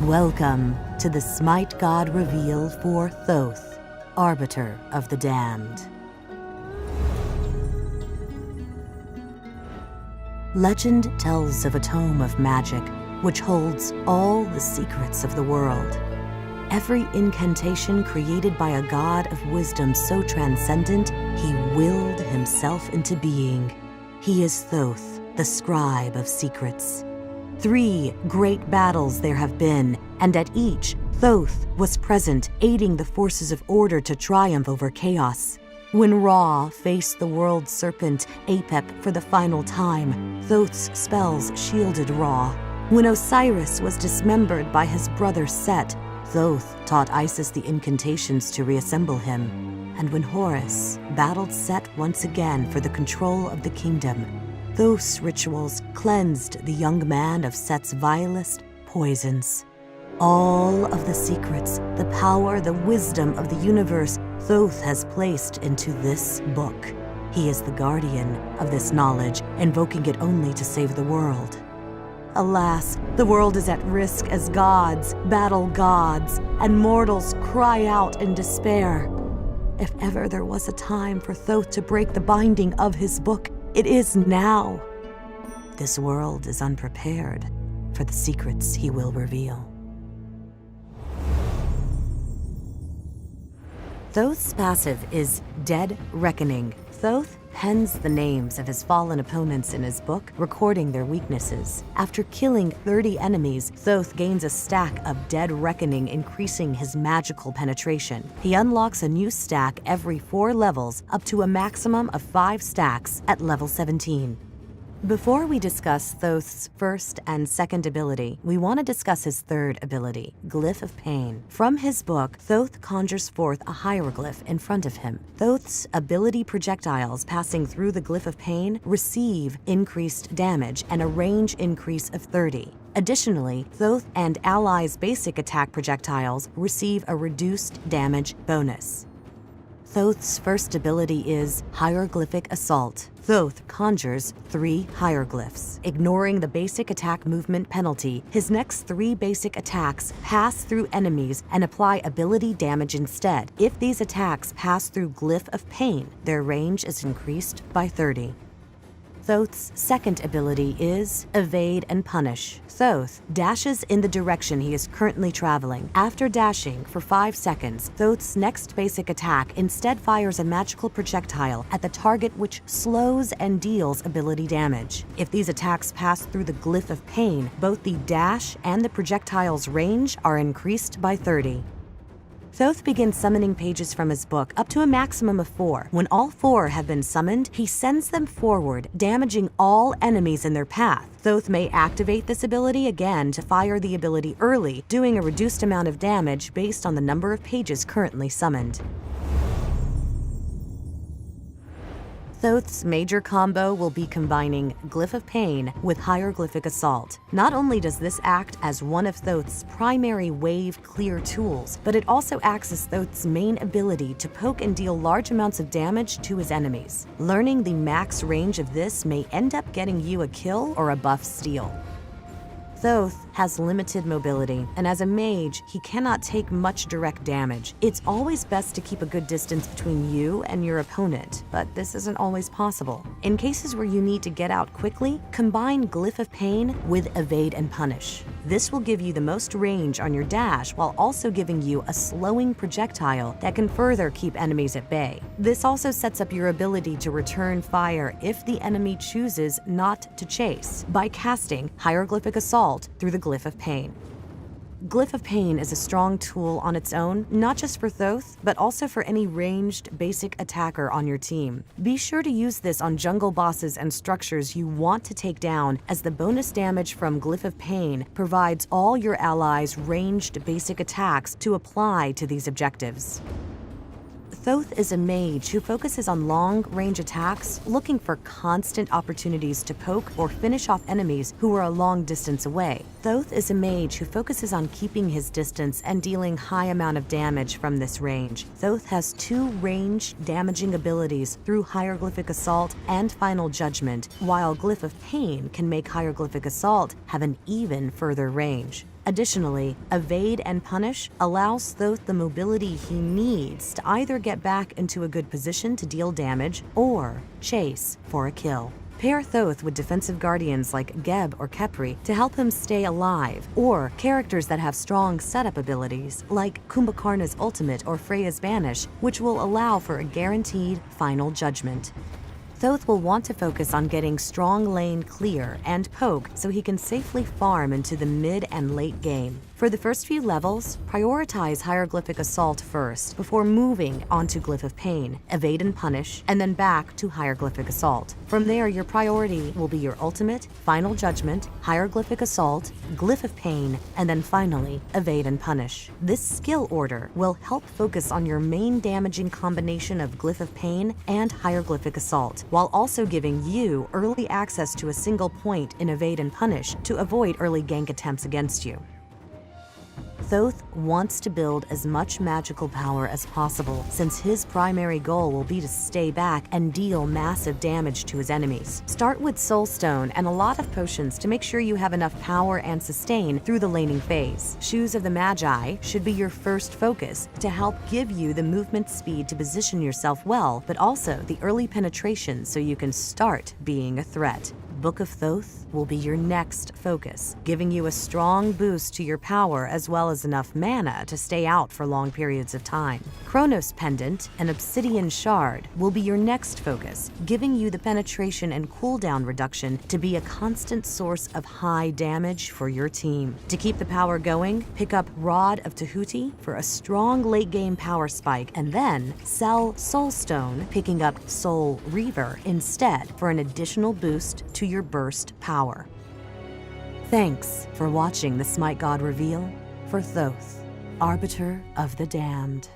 Welcome to the SMITE God reveal for Thoth, Arbiter of the Damned. Legend tells of a tome of magic which holds all the secrets of the world. Every incantation created by a god of wisdom so transcendent, he willed himself into being. He is Thoth, the scribe of secrets. 3 great battles there have been, and at each, Thoth was present, aiding the forces of order to triumph over chaos. When Ra faced the world serpent Apep for the final time, Thoth's spells shielded Ra. When Osiris was dismembered by his brother Set, Thoth taught Isis the incantations to reassemble him. And when Horus battled Set once again for the control of the kingdom, Thoth's rituals cleansed the young man of Set's vilest poisons. All of the secrets, the power, the wisdom of the universe, Thoth has placed into this book. He is the guardian of this knowledge, invoking it only to save the world. Alas, the world is at risk as gods battle gods, and mortals cry out in despair. If ever there was a time for Thoth to break the binding of his book, it is now. This world is unprepared for the secrets he will reveal. Thoth's passive is Dead Reckoning. Thoth pens the names of his fallen opponents in his book, recording their weaknesses. After killing 30 enemies, Thoth gains a stack of Dead Reckoning, increasing his magical penetration. He unlocks a new stack every 4 levels, up to a maximum of 5 stacks at level 17. Before we discuss Thoth's first and second ability, we want to discuss his third ability, Glyph of Pain. From his book, Thoth conjures forth a hieroglyph in front of him. Thoth's ability projectiles passing through the Glyph of Pain receive increased damage and a range increase of 30. Additionally, Thoth and allies' basic attack projectiles receive a reduced damage bonus. Thoth's first ability is Hieroglyphic Assault. Thoth conjures 3 hieroglyphs. Ignoring the basic attack movement penalty, his next 3 basic attacks pass through enemies and apply ability damage instead. If these attacks pass through Glyph of Pain, their range is increased by 30. Thoth's second ability is Evade and Punish. Thoth dashes in the direction he is currently traveling. After dashing for 5 seconds, Thoth's next basic attack instead fires a magical projectile at the target, which slows and deals ability damage. If these attacks pass through the Glyph of Pain, both the dash and the projectile's range are increased by 30. Thoth begins summoning pages from his book up to a maximum of 4. When all 4 have been summoned, he sends them forward, damaging all enemies in their path. Thoth may activate this ability again to fire the ability early, doing a reduced amount of damage based on the number of pages currently summoned. Thoth's major combo will be combining Glyph of Pain with Hieroglyphic Assault. Not only does this act as one of Thoth's primary wave clear tools, but it also acts as Thoth's main ability to poke and deal large amounts of damage to his enemies. Learning the max range of this may end up getting you a kill or a buff steal. Thoth has limited mobility, and as a mage, he cannot take much direct damage. It's always best to keep a good distance between you and your opponent, but this isn't always possible. In cases where you need to get out quickly, combine Glyph of Pain with Evade and Punish. This will give you the most range on your dash while also giving you a slowing projectile that can further keep enemies at bay. This also sets up your ability to return fire if the enemy chooses not to chase by casting Hieroglyphic Assault through the Glyph of Pain. Glyph of Pain is a strong tool on its own, not just for Thoth, but also for any ranged basic attacker on your team. Be sure to use this on jungle bosses and structures you want to take down, as the bonus damage from Glyph of Pain provides all your allies ranged basic attacks to apply to these objectives. Thoth is a mage who focuses on long-range attacks, looking for constant opportunities to poke or finish off enemies who are a long distance away. Thoth is a mage who focuses on keeping his distance and dealing high amount of damage from this range. Thoth has 2 range damaging abilities through Hieroglyphic Assault and Final Judgment, while Glyph of Pain can make Hieroglyphic Assault have an even further range. Additionally, evade and punish allows Thoth the mobility he needs to either get back into a good position to deal damage or chase for a kill. Pair Thoth with defensive guardians like Geb or Khepri to help him stay alive, or characters that have strong setup abilities like Kumbhakarna's ultimate or Freya's banish, which will allow for a guaranteed final judgment. Thoth will want to focus on getting strong lane clear and poke so he can safely farm into the mid and late game. For the first few levels, prioritize Hieroglyphic Assault first before moving onto Glyph of Pain, Evade and Punish, and then back to Hieroglyphic Assault. From there, your priority will be your ultimate, Final Judgment, Hieroglyphic Assault, Glyph of Pain, and then finally, Evade and Punish. This skill order will help focus on your main damaging combination of Glyph of Pain and Hieroglyphic Assault, while also giving you early access to a single point in Evade and Punish to avoid early gank attempts against you. Thoth wants to build as much magical power as possible, since his primary goal will be to stay back and deal massive damage to his enemies. Start with Soul Stone and a lot of potions to make sure you have enough power and sustain through the laning phase. Shoes of the Magi should be your first focus to help give you the movement speed to position yourself well, but also the early penetration so you can start being a threat. Book of Thoth will be your next focus, giving you a strong boost to your power as well as enough mana to stay out for long periods of time. Chronos Pendant and Obsidian Shard will be your next focus, giving you the penetration and cooldown reduction to be a constant source of high damage for your team. To keep the power going, pick up Rod of Tahuti for a strong late game power spike, and then sell Soul Stone, picking up Soul Reaver instead for an additional boost to your burst power. Thanks for watching the Smite God reveal for Thoth, Arbiter of the Damned.